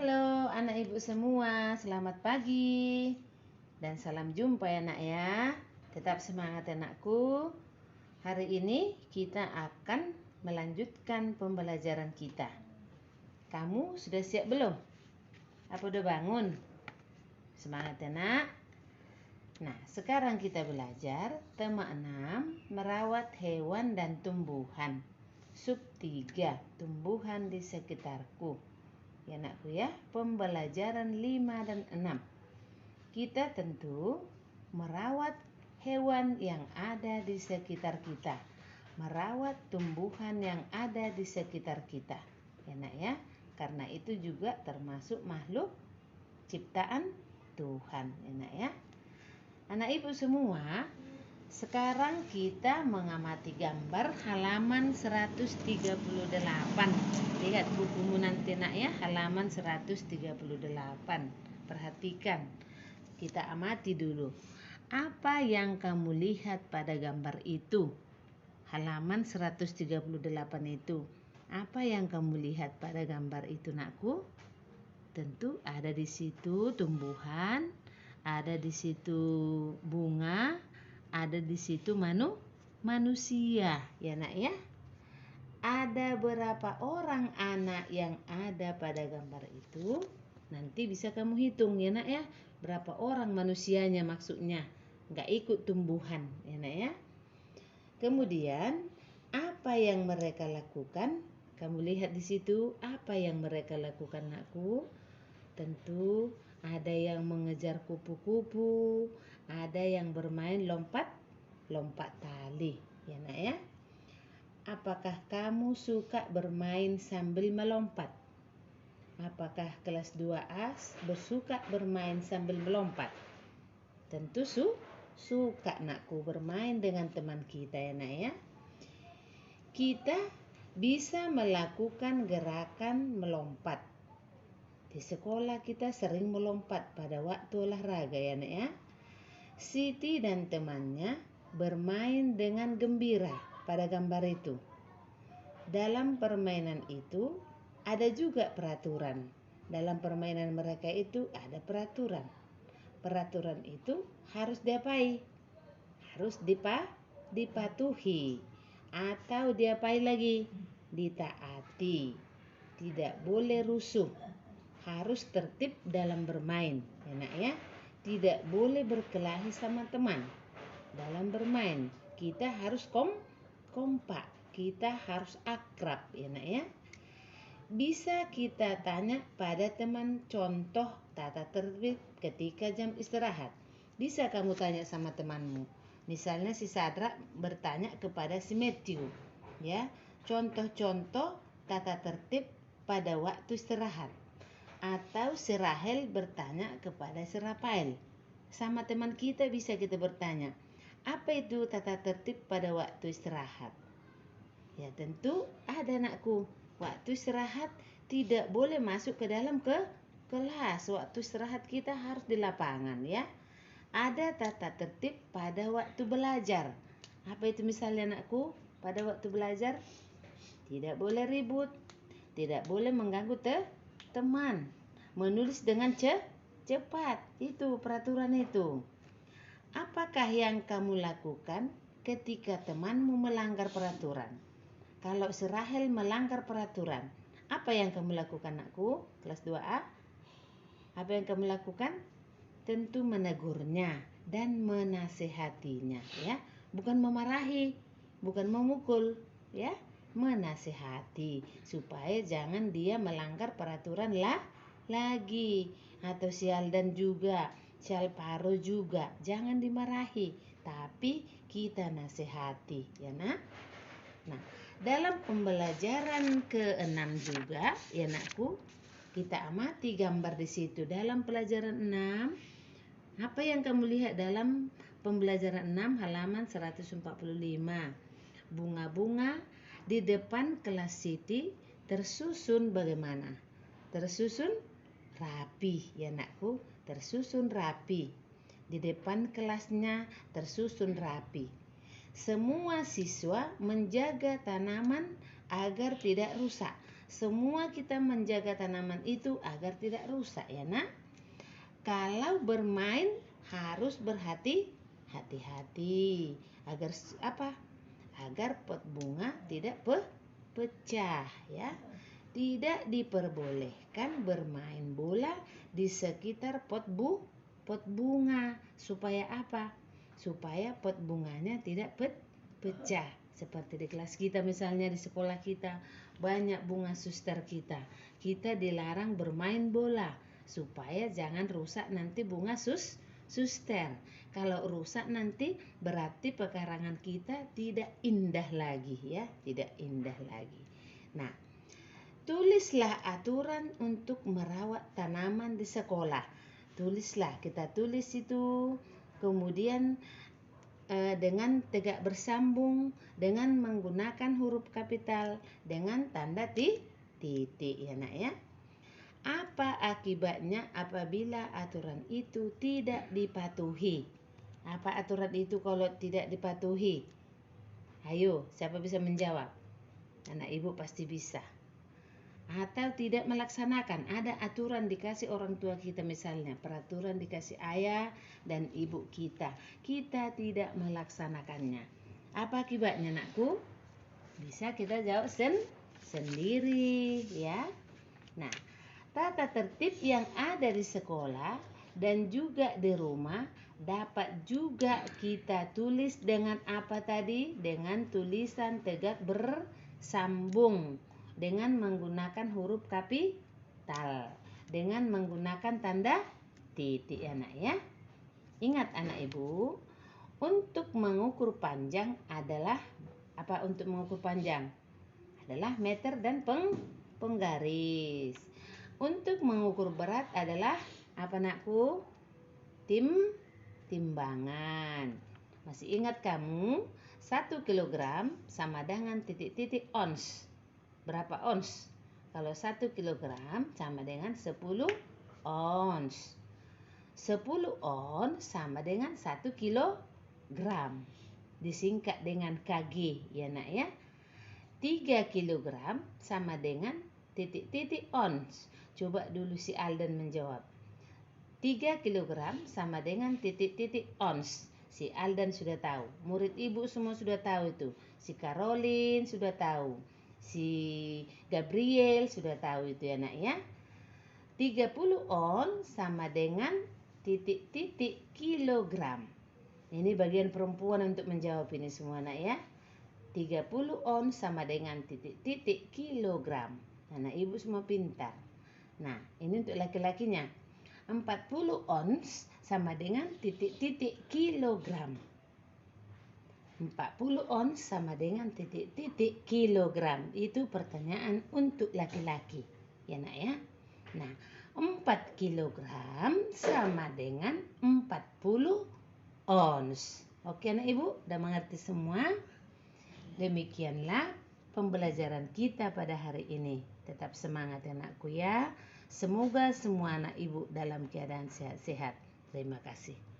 Halo anak ibu semua, selamat pagi dan salam jumpa ya nak ya. Tetap semangat ya anakku. Hari ini kita akan melanjutkan pembelajaran kita. Kamu sudah siap belum? Apa udah bangun? Semangat ya nak. Nah, sekarang kita belajar tema 6, merawat hewan dan tumbuhan. Sub 3, tumbuhan di sekitarku. Ya anakku ya, pembelajaran 5 dan 6. Kita tentu merawat hewan yang ada di sekitar kita. Merawat tumbuhan yang ada di sekitar kita. Ya nak ya, karena itu juga termasuk makhluk ciptaan Tuhan. Ya nak ya. Anak ibu semua, sekarang kita mengamati gambar halaman 138. Lihat bukumu nanti nak ya, halaman 138. Perhatikan, kita amati dulu. Apa yang kamu lihat pada gambar itu? Halaman 138 itu. Apa yang kamu lihat pada gambar itu nakku? Tentu ada di situ tumbuhan, ada di situ bunga, ada di situ manusia, ya nak ya. Ada berapa orang anak yang ada pada gambar itu? Nanti bisa kamu hitung ya nak ya. Berapa orang manusianya maksudnya. Nggak ikut tumbuhan ya nak ya. Kemudian apa yang mereka lakukan? Kamu lihat di situ apa yang mereka lakukan nakku? Tentu ada yang mengejar kupu-kupu, ada yang bermain lompat tali, ya nak ya. Apakah kamu suka bermain sambil melompat? Apakah kelas 2A bersuka bermain sambil melompat? Tentu suka nakku bermain dengan teman kita ya nak ya. Kita bisa melakukan gerakan melompat. Di sekolah kita sering melompat pada waktu olahraga ya nak ya. Siti dan temannya bermain dengan gembira pada gambar itu. Dalam permainan itu ada juga peraturan. Dalam permainan mereka itu ada peraturan. Peraturan itu harus diapai? Harus dipatuhi. Atau diapai lagi? Ditaati. Tidak boleh rusuh. Harus tertib dalam bermain, ya nak ya. Tidak boleh berkelahi sama teman. Dalam bermain, kita harus kompak. Kita harus akrab, ya nak ya. Bisa kita tanya pada teman contoh tata tertib ketika jam istirahat. Bisa kamu tanya sama temanmu. Misalnya si Sadra bertanya kepada si Matthew, ya, contoh-contoh tata tertib pada waktu istirahat. Atau si Rahel bertanya kepada si Rafael. Sama teman kita bisa kita bertanya, apa itu tata tertib pada waktu istirahat? Ya tentu ada anakku. Waktu istirahat tidak boleh masuk ke dalam kelas. Waktu istirahat kita harus di lapangan ya. Ada tata tertib pada waktu belajar. Apa itu misalnya anakku? Pada waktu belajar tidak boleh ribut, tidak boleh mengganggu teman, menulis dengan cepat, itu peraturan itu. Apakah yang kamu lakukan ketika temanmu melanggar peraturan? Kalau si Rahel melanggar peraturan, apa yang kamu lakukan nakku? Kelas 2A. Apa yang kamu lakukan? Tentu menegurnya dan menasehatinya ya. Bukan memarahi, bukan memukul ya. Menasehati supaya jangan dia melanggar peraturan lagi. Atau sial dan juga sial paro juga jangan dimarahi, tapi kita nasihati ya nak. Nah, dalam pembelajaran ke-6 juga ya nakku, kita amati gambar di situ. Dalam pelajaran 6, apa yang kamu lihat dalam pembelajaran 6 halaman 145? Bunga-bunga di depan kelas Siti tersusun bagaimana? Tersusun rapi ya nakku, tersusun rapi. Di depan kelasnya tersusun rapi. Semua siswa menjaga tanaman agar tidak rusak. semua kita menjaga tanaman itu agar tidak rusak ya nak. Kalau bermain harus berhati-hati agar apa? Agar pot bunga tidak pecah ya. Tidak diperbolehkan bermain bola di sekitar pot bunga. Supaya apa? Supaya pot bunganya tidak pecah. Seperti di kelas kita misalnya, di sekolah kita banyak bunga suster kita. Kita dilarang bermain bola supaya jangan rusak nanti bunga suster. Kalau rusak nanti berarti pekarangan kita tidak indah lagi ya, tidak indah lagi. Nah, tulislah aturan untuk merawat tanaman di sekolah. Tulislah, kita tulis itu, kemudian dengan tegak bersambung, dengan menggunakan huruf kapital, dengan tanda titik ya nak ya. Apa akibatnya apabila aturan itu tidak dipatuhi? Apa aturan itu kalau tidak dipatuhi? Ayo, siapa bisa menjawab? Anak ibu pasti bisa. Atau tidak melaksanakan, ada aturan dikasih orang tua kita misalnya, peraturan dikasih ayah dan ibu kita, kita tidak melaksanakannya. Apa akibatnya nakku? Bisa kita jawab sendiri ya. Nah, tata tertib yang ada di sekolah dan juga di rumah dapat juga kita tulis dengan apa tadi? Dengan tulisan tegak bersambung, dengan menggunakan huruf kapital, dengan menggunakan tanda titik ya nak ya. Ingat anak ibu, untuk mengukur panjang adalah apa? Untuk mengukur panjang adalah meter dan penggaris. Untuk mengukur berat adalah apa nakku? Timbangan. Masih ingat kamu? 1 kilogram sama dengan titik-titik ons. Berapa ons? Kalau 1 kilogram sama dengan 10 ons. 10 ons sama dengan 1 kilogram. Disingkat dengan kg ya nak ya. 3 kilogram sama dengan titik-titik ons. Coba dulu si Alden menjawab. 3 kilogram sama dengan titik-titik ons. Si Alden sudah tahu. Murid ibu semua sudah tahu itu. Si Caroline sudah tahu. Si Gabriel sudah tahu itu ya nak ya. 30 ons sama dengan titik-titik kilogram. Ini bagian perempuan untuk menjawab ini semua nak ya. 30 ons sama dengan titik-titik kilogram. Anak ibu semua pintar. Nah, ini untuk laki-lakinya. 40 ons sama dengan titik-titik kilogram. 40 ons sama dengan titik-titik kilogram. Itu pertanyaan untuk laki-laki. Ya nak ya. Nah, 4 kilogram sama dengan 40 ons. Oke anak ibu, udah mengerti semua? Demikianlah pembelajaran kita pada hari ini. Tetap semangat anakku ya. Semoga semua anak ibu dalam keadaan sehat-sehat. Terima kasih.